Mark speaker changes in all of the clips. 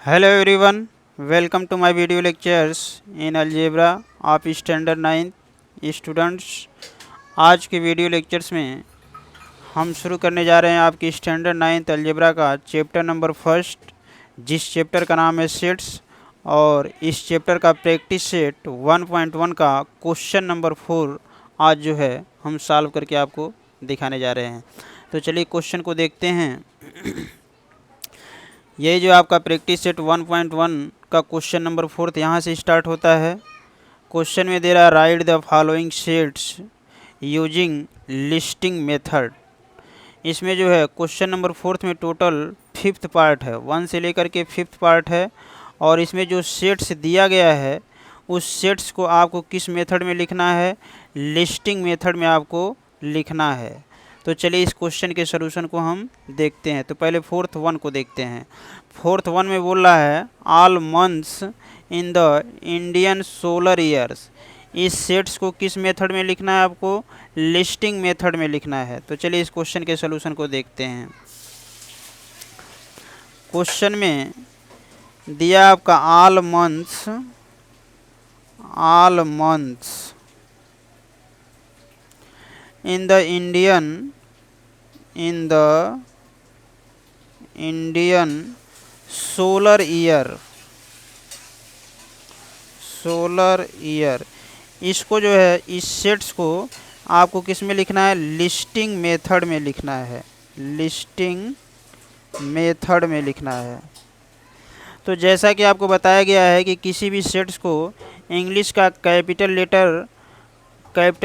Speaker 1: Hello everyone, welcome to my video lectures in algebra of standard 9 students. आज के video lectures में हम शुरू करने जा रहे हैं आपकी स्टैंडर्ड 9 अलजेब्रा का चैप्टर नंबर फर्स्ट, जिस चैप्टर का नाम है सेट्स। और इस चैप्टर का प्रैक्टिस सेट 1.1 का क्वेश्चन नंबर 4 आज जो है हम सॉल्व करके आपको दिखाने जा रहे हैं। तो चलिए क्वेश्चन को देखते हैं। ये जो आपका प्रैक्टिस सेट 1.1 का क्वेश्चन नंबर 4 यहाँ से स्टार्ट होता है। क्वेश्चन में दे रहा है right the following sets using listing method. इसमें जो है क्वेश्चन नंबर 4 में टोटल 5th पार्ट है, 1 से लेकर के 5th पार्ट है। और इसमें जो सेट्स दिया गया है उस सेट्स को आपको किस मेथड में लिखना है, लिस्टिंग मेथड में आपको लिखना है। तो चलिए इस क्वेश्चन के सलूशन को हम देखते हैं। तो पहले 4th 1 को देखते हैं। 4th 1 में बोल रहा है all months in the Indian solar years. इस सेट्स को किस मेथड में लिखना है, आपको लिस्टिंग मेथड में लिखना है। तो चलिए इस क्वेश्चन के सलूशन को देखते हैं। क्वेश्चन में दिया आपका all months in the Indian solar year। इसको जो है इस सेट्स को आपको किस में लिखना है, लिस्टिंग मेथड में लिखना है, लिस्टिंग मेथड में लिखना है। तो जैसा कि आपको बताया गया है कि किसी भी सेट्स को इंग्लिश का कैपिटल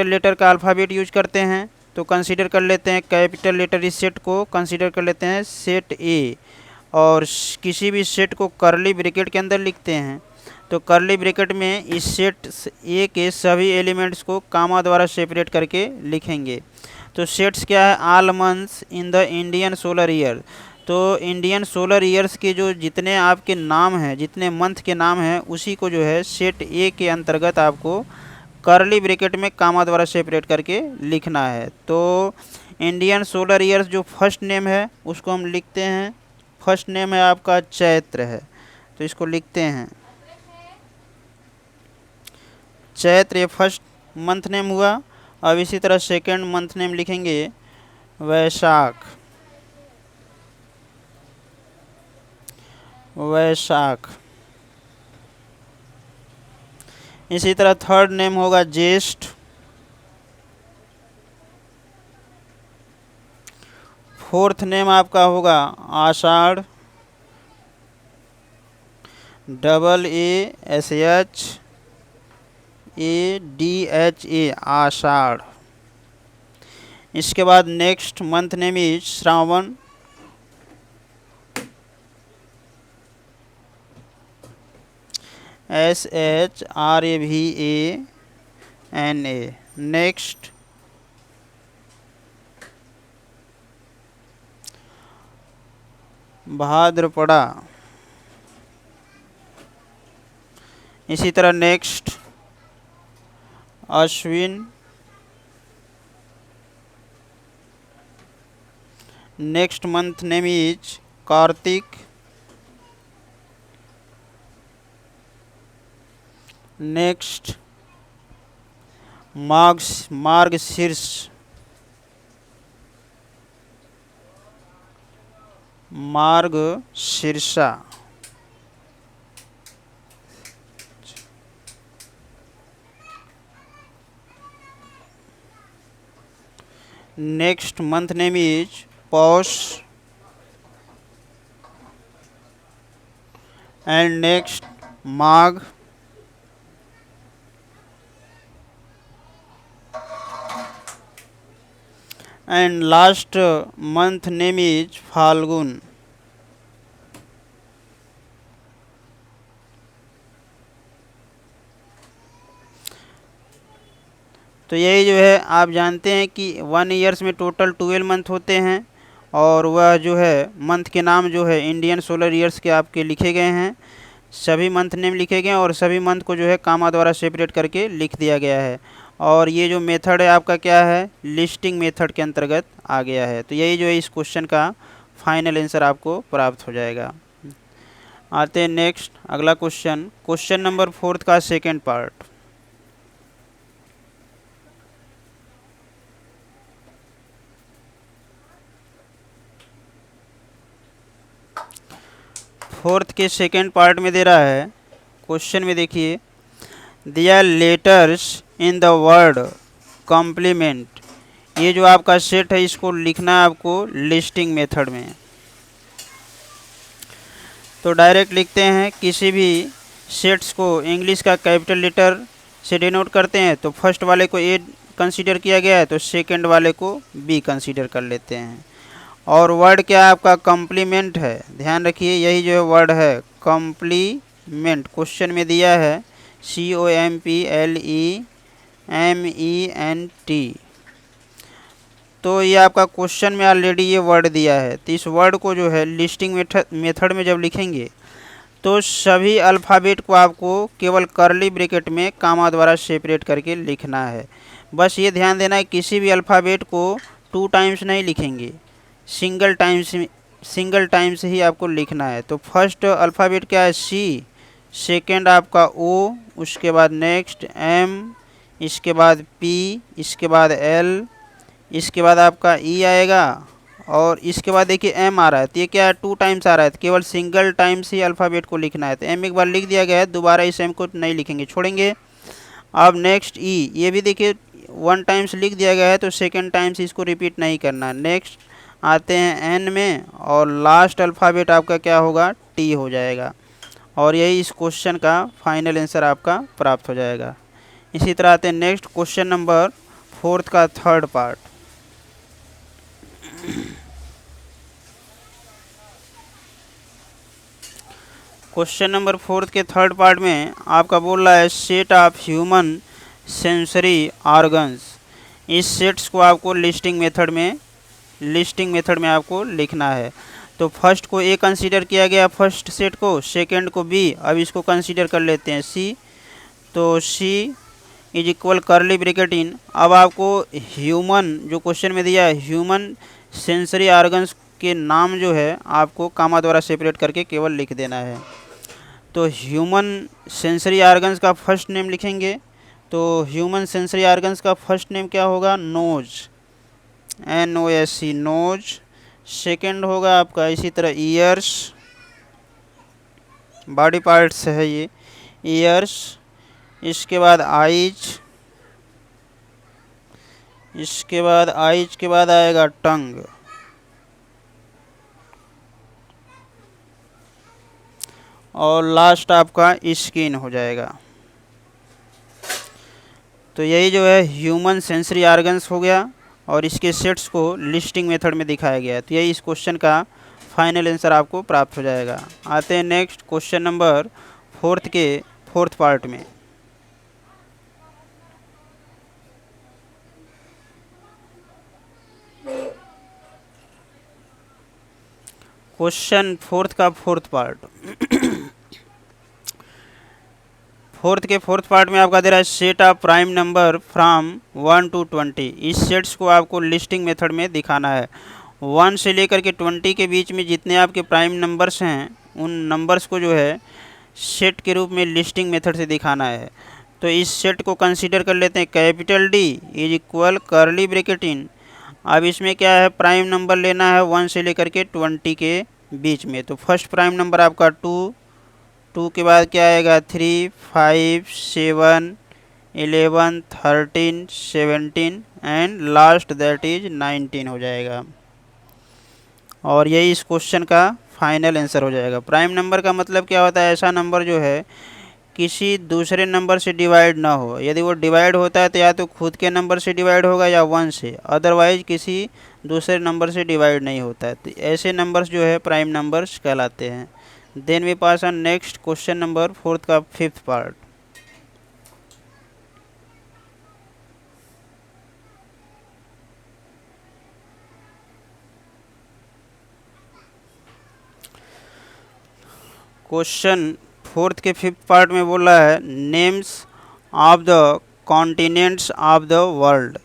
Speaker 1: लेटर का अल्फ़ाबेट यूज करते हैं। तो कंसीडर कर लेते हैं कैपिटल लेटर, इस सेट को कंसीडर कर लेते हैं सेट ए। और किसी भी सेट को करली ब्रैकेट के अंदर लिखते हैं। तो करली ब्रैकेट में इस सेट ए के सभी एलिमेंट्स को कामा द्वारा सेपरेट करके लिखेंगे। तो सेट्स क्या है, all months in the Indian solar year. तो इंडियन सोलर ईयर्स के जो जितने आपके नाम हैं, जितने मंथ के नाम हैं, उसी को जो है सेट ए के अंतर्गत आपको करली ब्रैकेट में कामा द्वारा सेपरेट करके लिखना है। तो इंडियन सोलर ईयर्स जो फर्स्ट नेम है उसको हम लिखते हैं, फर्स्ट नेम है आपका चैत्र है, तो इसको लिखते हैं चैत्र, ये फर्स्ट मंथ नेम हुआ। अब इसी तरह सेकेंड मंथ नेम लिखेंगे वैशाख। इसी तरह थर्ड नेम होगा ज्येष्ठ। फोर्थ नेम आपका होगा आषाढ़, ASHADHA, आषाढ़। इसके बाद next month name is Shravan, SHRAVANA। Next Bhadrapada. इसी तरह next Ashwin. Next month name is Kartik. Next Margashirsha. Margashirsha. Next month name is Paush. And next Magh. And last month name is Phalgun. तो यही जो है आप जानते हैं कि 1 ईयर्स में टोटल 12 मंथ होते हैं। और वह जो है मंथ के नाम जो है इंडियन सोलर ईयर्स के आपके लिखे गए हैं, सभी मंथ नेम लिखे गए हैं और सभी मंथ को जो है कामा द्वारा सेपरेट करके लिख दिया गया है। और ये जो मेथड है आपका क्या है, लिस्टिंग मेथड के अंतर्गत आ गया है। तो यही जो है इस क्वेश्चन का फाइनल आंसर आपको प्राप्त हो जाएगा। आते हैं नेक्स्ट अगला क्वेश्चन, क्वेश्चन नंबर 4 का सेकेंड पार्ट। फोर्थ के सेकेंड पार्ट में दे रहा है, क्वेश्चन में देखिए, दिया letters in the word complement. ये जो आपका सेट है इसको लिखना है आपको लिस्टिंग मेथड में। तो डायरेक्ट लिखते हैं, किसी भी सेट्स को इंग्लिश का कैपिटल लेटर से डिनोट करते हैं तो फर्स्ट वाले को ए कंसीडर किया गया है तो सेकंड वाले को बी कंसीडर कर लेते हैं। और वर्ड क्या आपका कॉम्प्लीमेंट है, ध्यान रखिए यही जो है वर्ड है कॉम्प्लीमेंट। क्वेश्चन में दिया है COMPLEMENT। तो ये आपका क्वेश्चन में ऑलरेडी ये वर्ड दिया है, तो इस वर्ड को जो है लिस्टिंग मेथड में जब लिखेंगे तो सभी अल्फ़ाबेट को आपको केवल कर्ली ब्रैकेट में कामा द्वारा सेपरेट करके लिखना है। बस ये ध्यान देना है किसी भी अल्फ़ाबेट को 2 टाइम्स नहीं लिखेंगे, सिंगल टाइम्स ही आपको लिखना है। तो फर्स्ट अल्फ़ाबेट क्या है C, सेकेंड आपका O, उसके बाद नेक्स्ट M, इसके बाद P, इसके बाद L, इसके बाद आपका E आएगा और इसके बाद देखिए M आ रहा है। तो ये क्या है 2 टाइम्स आ रहा है, तो केवल सिंगल टाइम्स ही अल्फ़ाबेट को लिखना है। तो M एक बार लिख दिया गया है, दोबारा इस M को नहीं लिखेंगे, छोड़ेंगे। अब नेक्स्ट E, ये भी देखिए 1 टाइम्स लिख दिया गया है तो सेकेंड टाइम्स इसको रिपीट नहीं करना। नेक्स्ट आते हैं N में और लास्ट अल्फ़ाबेट आपका क्या होगा T हो जाएगा। और यही इस क्वेश्चन का फाइनल आंसर आपका प्राप्त हो जाएगा। इसी तरह आते हैं नेक्स्ट क्वेश्चन नंबर 4 का थर्ड पार्ट। क्वेश्चन नंबर 4 के थर्ड पार्ट में आपका बोल रहा है set of human sensory organs. इस सेट्स को आपको लिस्टिंग मेथड में आपको लिखना है। तो फर्स्ट को ए कंसीडर किया गया, फर्स्ट सेट को, सेकंड को बी, अब इसको कंसीडर कर लेते हैं सी। तो C is equal curly bracket in. अब आपको ह्यूमन जो क्वेश्चन में दिया है ह्यूमन सेंसरी ऑर्गन्स के नाम जो है आपको कामा द्वारा सेपरेट करके केवल लिख देना है। तो ह्यूमन सेंसरी ऑर्गन्स का फर्स्ट नेम लिखेंगे, तो ह्यूमन सेंसरी ऑर्गन्स का फर्स्ट नेम क्या होगा नोज, NOSE नोज। सेकंड होगा आपका इसी तरह ईयर्स, बॉडी पार्ट्स है ये ईयर्स। इसके बाद आइज, इसके बाद आइज के बाद आएगा टंग। और लास्ट आपका स्किन हो जाएगा। तो यही जो है ह्यूमन सेंसरी ऑर्गन्स हो गया और इसके सेट्स को लिस्टिंग मेथड में दिखाया गया है। तो यही इस क्वेश्चन का फाइनल आंसर आपको प्राप्त हो जाएगा। आते हैं नेक्स्ट क्वेश्चन नंबर 4 के फोर्थ पार्ट में। क्वेश्चन 4 का फोर्थ पार्ट। फोर्थ के फोर्थ पार्ट में आपका दे रहा है set of prime number from 1 to 20। इस सेट्स को आपको लिस्टिंग मेथड में दिखाना है। 1 से लेकर के 20 के बीच में जितने आपके प्राइम नंबर्स हैं उन नंबर्स को जो है सेट के रूप में लिस्टिंग मेथड से दिखाना है। तो इस सेट को कंसीडर कर लेते हैं capital D is equal curly bracket in. अब इसमें क्या है प्राइम नंबर लेना है 1 से लेकर के 20 के बीच में। तो फर्स्ट प्राइम नंबर आपका 2 के बाद क्या आएगा 3, 5, 7, 11, 13, 17 एंड लास्ट दैट इज 19 हो जाएगा। और यही इस क्वेश्चन का फाइनल आंसर हो जाएगा। प्राइम नंबर का मतलब क्या होता है, ऐसा नंबर जो है किसी दूसरे नंबर से डिवाइड ना हो। यदि वो डिवाइड होता है तो या तो खुद के नंबर से डिवाइड होगा या 1 से, अदरवाइज किसी दूसरे नंबर से डिवाइड नहीं होता है। तो ऐसे नंबर्स जो है प्राइम नंबर्स कहलाते हैं। Then we pass on next question number 4 का 5th पार्ट। क्वेश्चन 4 के 5th पार्ट में बोल रहा है names of the continents of the world.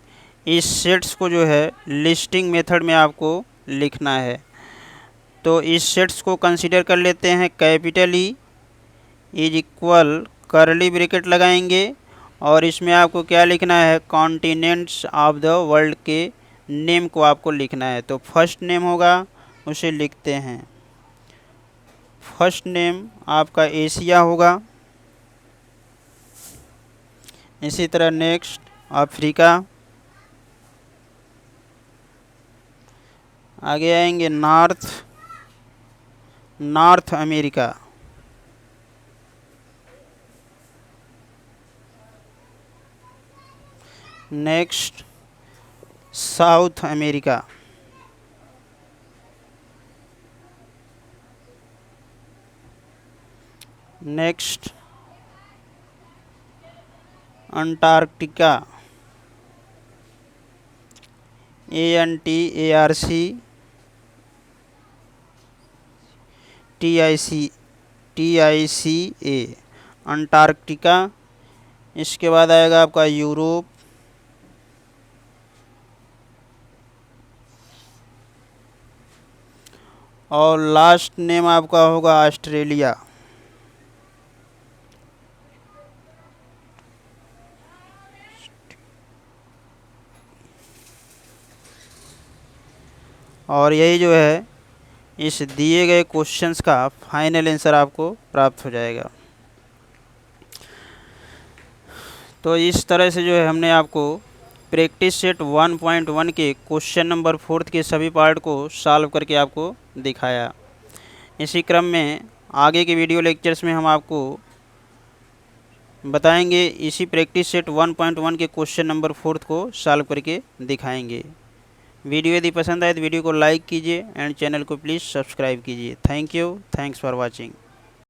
Speaker 1: इस सेट्स को जो है लिस्टिंग मेथड में आपको लिखना है। तो इस सेट्स को कंसीडर कर लेते हैं। Capital E is equal curly bracket लगाएंगे और इसमें आपको क्या लिखना है, कॉन्टिनेंट्स ऑफ द वर्ल्ड के नेम को आपको लिखना है। तो फर्स्ट नेम होगा, उसे लिखते हैं। फर्स्ट नेम आपका एशिया होगा। इसी तरह नेक्स्ट अफ्रीका, आगे आएंगे north America, next south America, next Antarctica, ANTARCTICA Antarctica. इसके बाद आएगा आपका यूरोप, और लास्ट नेम आपका होगा ऑस्ट्रेलिया। और यही जो है इस दिए गए क्वेश्चंस का फाइनल आंसर आपको प्राप्त हो जाएगा। तो इस तरह से जो है हमने आपको प्रैक्टिस सेट 1.1 के क्वेश्चन नंबर 4 के सभी पार्ट को सॉल्व करके आपको दिखाया। इसी क्रम में आगे के वीडियो लेक्चर्स में हम आपको बताएंगे, इसी प्रैक्टिस सेट 1.1 के क्वेश्चन नंबर 4 को सॉल्व करके दिखाएंगे। वीडियो यदि पसंद आए तो वीडियो को लाइक कीजिए एंड चैनल को प्लीज़ सब्सक्राइब कीजिए। Thank you, thanks for watching.